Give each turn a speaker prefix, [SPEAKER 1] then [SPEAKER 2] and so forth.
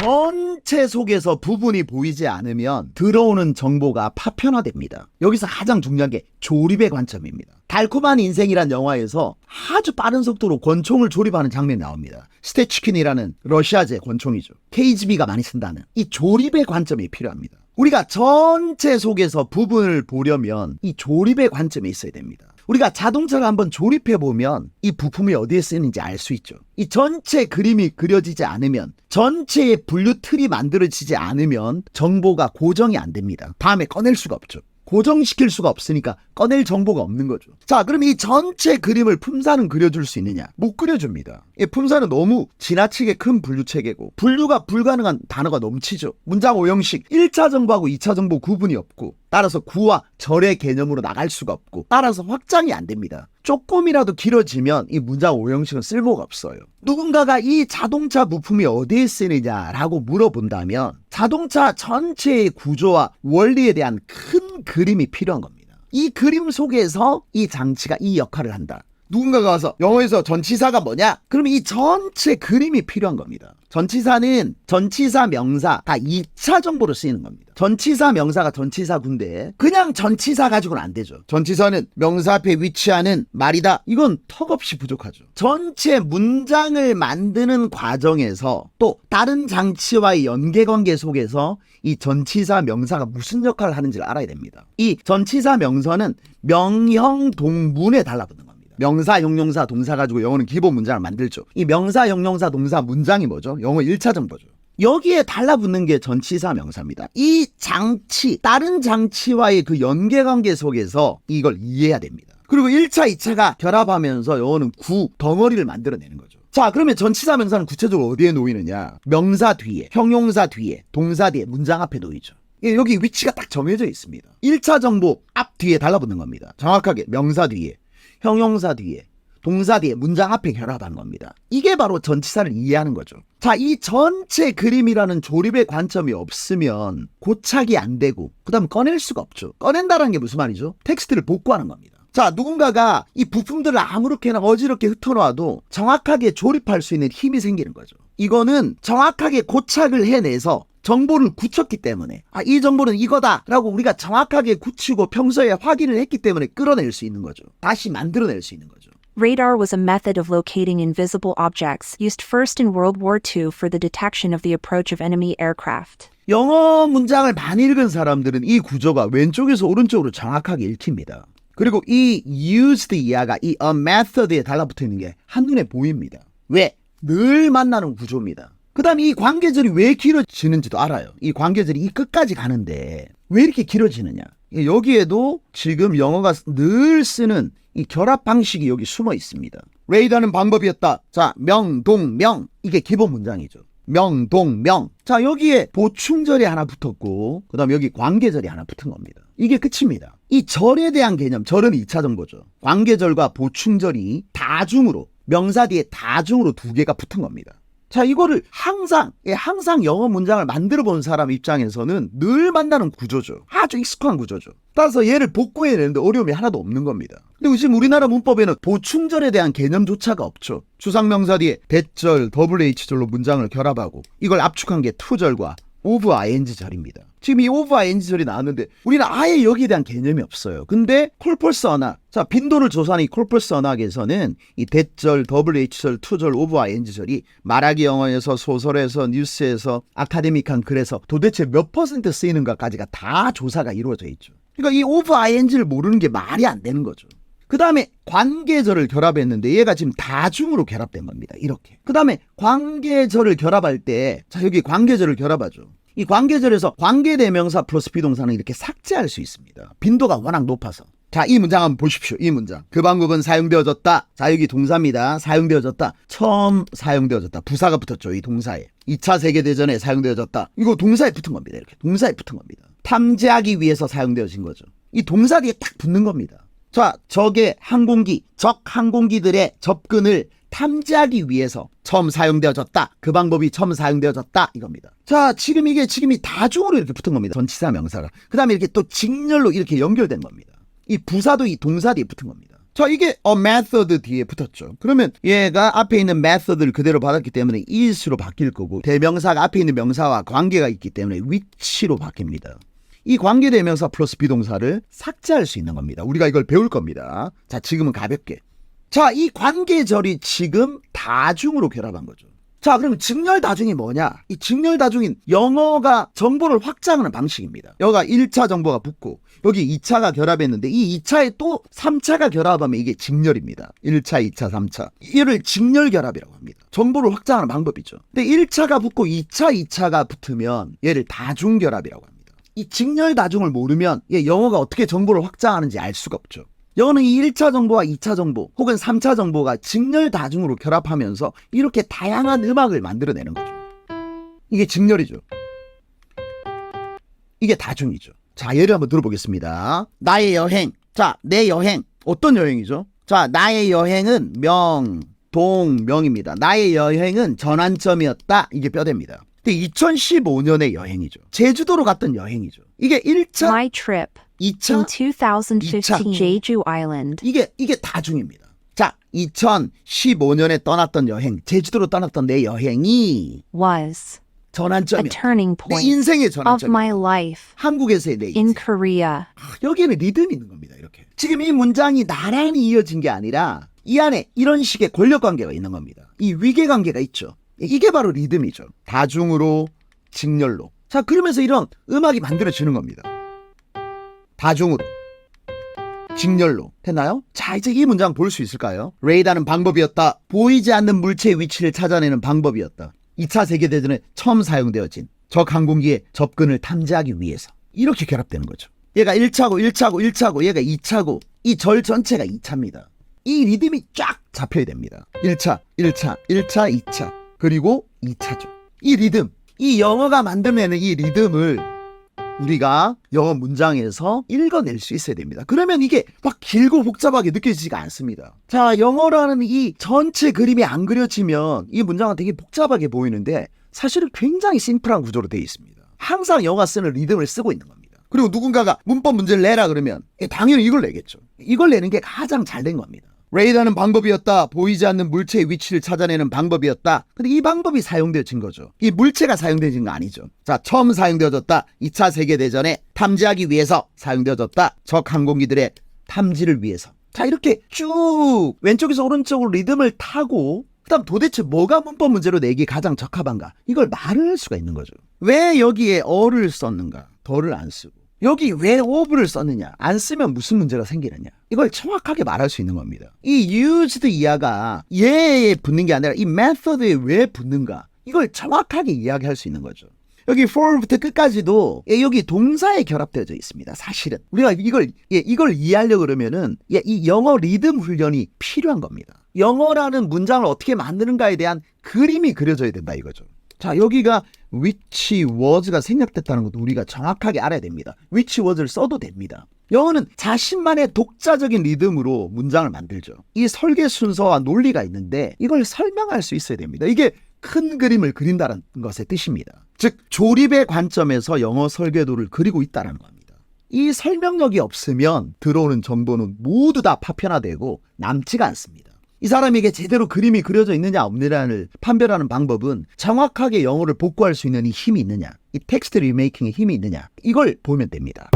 [SPEAKER 1] 전체 속에서 부분이 보이지 않으면 들어오는 정보가 파편화됩니다. 여기서 가장 중요한 게 조립의 관점입니다. 달콤한 인생이란 영화에서 아주 빠른 속도로 권총을 조립하는 장면이 나옵니다. 스테치킨이라는 러시아제 권총이죠. KGB가 많이 쓴다는 이 조립의 관점이 필요합니다. 우리가 전체 속에서 부분을 보려면 이 조립의 관점이 있어야 됩니다. 우리가 자동차를 한번 조립해보면 이 부품이 어디에 쓰이는지 알 수 있죠. 이 전체 그림이 그려지지 않으면, 전체의 분류 틀이 만들어지지 않으면 정보가 고정이 안 됩니다. 다음에 꺼낼 수가 없죠. 고정시킬 수가 없으니까 꺼낼 정보가 없는 거죠. 자, 그럼 이 전체 그림을 품사는 그려줄 수 있느냐? 못 그려줍니다. 이 품사는 너무 지나치게 큰 분류체계고 분류가 불가능한 단어가 넘치죠. 문장 오형식 1차 정보하고 2차 정보 구분이 없고, 따라서 구와 절의 개념으로 나갈 수가 없고, 따라서 확장이 안 됩니다. 조금이라도 길어지면 이 문장 오형식은 쓸모가 없어요. 누군가가 이 자동차 부품이 어디에 쓰느냐라고 물어본다면 자동차 전체의 구조와 원리에 대한 큰 그림이 필요한 겁니다. 이 그림 속에서 이 장치가 이 역할을 한다. 누군가가 와서 영어에서 전치사가 뭐냐? 그러면 이 전체 그림이 필요한 겁니다. 전치사는 전치사 명사 다 2차 정보로 쓰이는 겁니다. 전치사 명사가 전치사군데 그냥 전치사 가지고는 안 되죠. 전치사는 명사 앞에 위치하는 말이다. 이건 턱없이 부족하죠. 전체 문장을 만드는 과정에서 또 다른 장치와의 연계관계 속에서 이 전치사 명사가 무슨 역할을 하는지를 알아야 됩니다. 이 전치사 명사는 명형 동문에 달라붙는 겁니다. 명사, 형용사, 동사 가지고 영어는 기본 문장을 만들죠. 이 명사, 형용사, 동사 문장이 뭐죠? 영어 1차 정보죠. 여기에 달라붙는 게 전치사 명사입니다. 이 장치, 다른 장치와의 그 연계관계 속에서 이걸 이해해야 됩니다. 그리고 1차, 2차가 결합하면서 영어는 구, 덩어리를 만들어내는 거죠. 자, 그러면 전치사 명사는 구체적으로 어디에 놓이느냐? 명사 뒤에, 형용사 뒤에, 동사 뒤에, 문장 앞에 놓이죠. 여기 위치가 딱 정해져 있습니다. 1차 정보 앞 뒤에 달라붙는 겁니다. 정확하게 명사 뒤에, 형용사 뒤에, 동사 뒤에, 문장 앞에 결합한 겁니다. 이게 바로 전치사를 이해하는 거죠. 자, 이 전체 그림이라는 조립의 관점이 없으면 고착이 안 되고 그 다음 꺼낼 수가 없죠. 꺼낸다는 게 무슨 말이죠? 텍스트를 복구하는 겁니다. 자, 누군가가 이 부품들을 아무렇게나 어지럽게 흩어놔도 정확하게 조립할 수 있는 힘이 생기는 거죠. 이거는 정확하게 고착을 해내서 정보를 굳혔기 때문에 이 정보는 이거다 라고 우리가 정확하게 굳히고 평소에 확인을 했기 때문에 끌어낼 수 있는 거죠. 다시 만들어낼 수 있는 거죠.
[SPEAKER 2] Radar was a method of locating invisible objects used first in World War II for the detection of the approach of enemy aircraft.
[SPEAKER 1] 영어 문장을 많이 읽은 사람들은 이 구조가 왼쪽에서 오른쪽으로 정확하게 읽힙니다. 그리고 이 used 이하가 이 a method에 달라붙어 있는 게 한눈에 보입니다. 왜? 늘 만나는 구조입니다. 그 다음에 이 관계절이 왜 길어지는지도 알아요. 이 관계절이 이 끝까지 가는데 왜 이렇게 길어지느냐. 여기에도 지금 영어가 늘 쓰는 이 결합 방식이 여기 숨어 있습니다. 레이더는 방법이었다. 자, 명, 동, 명. 이게 기본 문장이죠. 명, 동, 명. 자, 여기에 보충절이 하나 붙었고 그 다음에 여기 관계절이 하나 붙은 겁니다. 이게 끝입니다. 이 절에 대한 개념, 절은 2차 정보죠. 관계절과 보충절이 다중으로, 명사 뒤에 다중으로 두 개가 붙은 겁니다. 자, 이거를 항상 영어 문장을 만들어 본 사람 입장에서는 늘 만나는 구조죠. 아주 익숙한 구조죠. 따라서 얘를 복구해내는데 어려움이 하나도 없는 겁니다. 그리고 지금 우리나라 문법에는 보충절에 대한 개념조차가 없죠. 추상명사 뒤에 대절, WH절로 문장을 결합하고 이걸 압축한 게 to절과 of ing절입니다. 지금 이 of ing절이 나왔는데 우리는 아예 여기에 대한 개념이 없어요. 근데 콜펄스 언학, 자, 빈도를 조사하는 이 콜펄스 언학에서는 이 대절, WH절, to절, of ing절이 말하기 영어에서, 소설에서, 뉴스에서, 아카데믹한 글에서 도대체 몇 % 쓰이는가까지가 다 조사가 이루어져 있죠. 그러니까 이 of ing를 모르는 게 말이 안 되는 거죠. 그 다음에 관계절을 결합했는데 얘가 지금 다중으로 결합된 겁니다. 이렇게. 그 다음에 관계절을 결합할 때, 자, 여기 관계절을 결합하죠. 이 관계절에서 관계대명사 플러스 비동사는 이렇게 삭제할 수 있습니다. 빈도가 워낙 높아서. 자, 이 문장 한번 보십시오. 이 문장. 그 방법은 사용되어졌다. 자, 여기 동사입니다. 사용되어졌다. 처음 사용되어졌다. 부사가 붙었죠. 이 동사에. 2차 세계대전에 사용되어졌다. 이거 동사에 붙은 겁니다. 이렇게. 동사에 붙은 겁니다. 탐지하기 위해서 사용되어진 거죠. 이 동사 뒤에 딱 붙는 겁니다. 자, 적의 항공기, 적 항공기들의 접근을 탐지하기 위해서 처음 사용되어졌다. 그 방법이 처음 사용되어졌다. 이겁니다. 자, 지금이 다중으로 이렇게 붙은 겁니다. 전치사 명사가. 그 다음에 이렇게 또 직렬로 이렇게 연결된 겁니다. 이 부사도 이 동사 뒤에 붙은 겁니다. 자, 이게 a method 뒤에 붙었죠. 그러면 얘가 앞에 있는 method를 그대로 받았기 때문에 is로 바뀔 거고, 대명사가 앞에 있는 명사와 관계가 있기 때문에 which로 바뀝니다. 이 관계대명사 플러스 비동사를 삭제할 수 있는 겁니다. 우리가 이걸 배울 겁니다. 자, 지금은 가볍게. 자, 이 관계절이 지금 다중으로 결합한 거죠. 자, 그러면 직렬다중이 뭐냐? 이 직렬다중인 영어가 정보를 확장하는 방식입니다. 여기가 1차 정보가 붙고 여기 2차가 결합했는데 이 2차에 또 3차가 결합하면 이게 직렬입니다. 1차, 2차, 3차. 이를 직렬결합이라고 합니다. 정보를 확장하는 방법이죠. 근데 1차가 붙고 2차가 붙으면 얘를 다중결합이라고 합니다. 이 직렬다중을 모르면 영어가 어떻게 정보를 확장하는지 알 수가 없죠. 영어는 이 1차 정보와 2차 정보 혹은 3차 정보가 직렬다중으로 결합하면서 이렇게 다양한 음악을 만들어내는 거죠. 이게 직렬이죠. 이게 다중이죠. 자, 예를 한번 들어보겠습니다. 나의 여행. 자, 내 여행. 어떤 여행이죠? 자, 나의 여행은 명입니다. 나의 여행은 전환점이었다. 이게 뼈대입니다. 근데 2015년의 여행이죠. 제주도로 갔던 여행이죠. 이게 1차,
[SPEAKER 2] My trip
[SPEAKER 1] 2차,
[SPEAKER 2] in 2015 Jeju Island.
[SPEAKER 1] 이게 다중입니다. 자, 2015년에 떠났던 여행, 제주도로 떠났던 내 여행이
[SPEAKER 2] Was a
[SPEAKER 1] 전환점이야.
[SPEAKER 2] turning
[SPEAKER 1] 내
[SPEAKER 2] point
[SPEAKER 1] 인생의
[SPEAKER 2] of
[SPEAKER 1] 전환점이야.
[SPEAKER 2] my life
[SPEAKER 1] 한국에서의 내
[SPEAKER 2] in
[SPEAKER 1] 인생.
[SPEAKER 2] Korea.
[SPEAKER 1] 여기에는 리듬이 있는 겁니다. 이렇게. 지금 이 문장이 나란히 이어진 게 아니라 이 안에 이런 식의 권력관계가 있는 겁니다. 이 위계관계가 있죠. 이게 바로 리듬이죠. 다중으로 직렬로. 자, 그러면서 이런 음악이 만들어지는 겁니다. 다중으로 직렬로. 됐나요? 자, 이제 이 문장 볼 수 있을까요? 레이더는 방법이었다. 보이지 않는 물체의 위치를 찾아내는 방법이었다. 2차 세계대전에 처음 사용되어진 적 항공기의 접근을 탐지하기 위해서. 이렇게 결합되는 거죠. 얘가 1차고 얘가 2차고 이 절 전체가 2차입니다. 이 리듬이 쫙 잡혀야 됩니다. 1차, 2차, 그리고 2차죠. 이 리듬, 이 영어가 만들어내는 이 리듬을 우리가 영어 문장에서 읽어낼 수 있어야 됩니다. 그러면 이게 막 길고 복잡하게 느껴지지가 않습니다. 자, 영어라는 이 전체 그림이 안 그려지면 이 문장은 되게 복잡하게 보이는데 사실은 굉장히 심플한 구조로 되어 있습니다. 항상 영어가 쓰는 리듬을 쓰고 있는 겁니다. 그리고 누군가가 문법 문제를 내라 그러면 당연히 이걸 내겠죠. 이걸 내는 게 가장 잘 된 겁니다. 레이더는 방법이었다. 보이지 않는 물체의 위치를 찾아내는 방법이었다. 근데 이 방법이 사용되어진 거죠. 이 물체가 사용되어진 거 아니죠. 자, 처음 사용되어졌다. 2차 세계대전에 탐지하기 위해서 사용되어졌다. 적 항공기들의 탐지를 위해서. 자, 이렇게 쭉 왼쪽에서 오른쪽으로 리듬을 타고 그다음 도대체 뭐가 문법 문제로 내기 가장 적합한가? 이걸 말을 할 수가 있는 거죠. 왜 여기에 어를 썼는가? 더를 안 쓰고. 여기 왜 of를 썼느냐? 안 쓰면 무슨 문제가 생기느냐? 이걸 정확하게 말할 수 있는 겁니다. 이 used 이하가 얘에 붙는 게 아니라 이 method에 왜 붙는가? 이걸 정확하게 이야기할 수 있는 거죠. 여기 for부터 끝까지도 여기 동사에 결합되어져 있습니다. 사실은 우리가 이걸 이해하려고 그러면은 이 영어 리듬 훈련이 필요한 겁니다. 영어라는 문장을 어떻게 만드는가에 대한 그림이 그려져야 된다 이거죠. 자, 여기가 which was가 생략됐다는 것도 우리가 정확하게 알아야 됩니다. which was를 써도 됩니다. 영어는 자신만의 독자적인 리듬으로 문장을 만들죠. 이 설계 순서와 논리가 있는데 이걸 설명할 수 있어야 됩니다. 이게 큰 그림을 그린다는 것의 뜻입니다. 즉, 조립의 관점에서 영어 설계도를 그리고 있다는 겁니다. 이 설명력이 없으면 들어오는 정보는 모두 다 파편화되고 남지가 않습니다. 이 사람에게 제대로 그림이 그려져 있느냐 없느냐를 판별하는 방법은 정확하게 영어를 복구할 수 있는 이 힘이 있느냐, 이 텍스트 리메이킹의 힘이 있느냐, 이걸 보면 됩니다.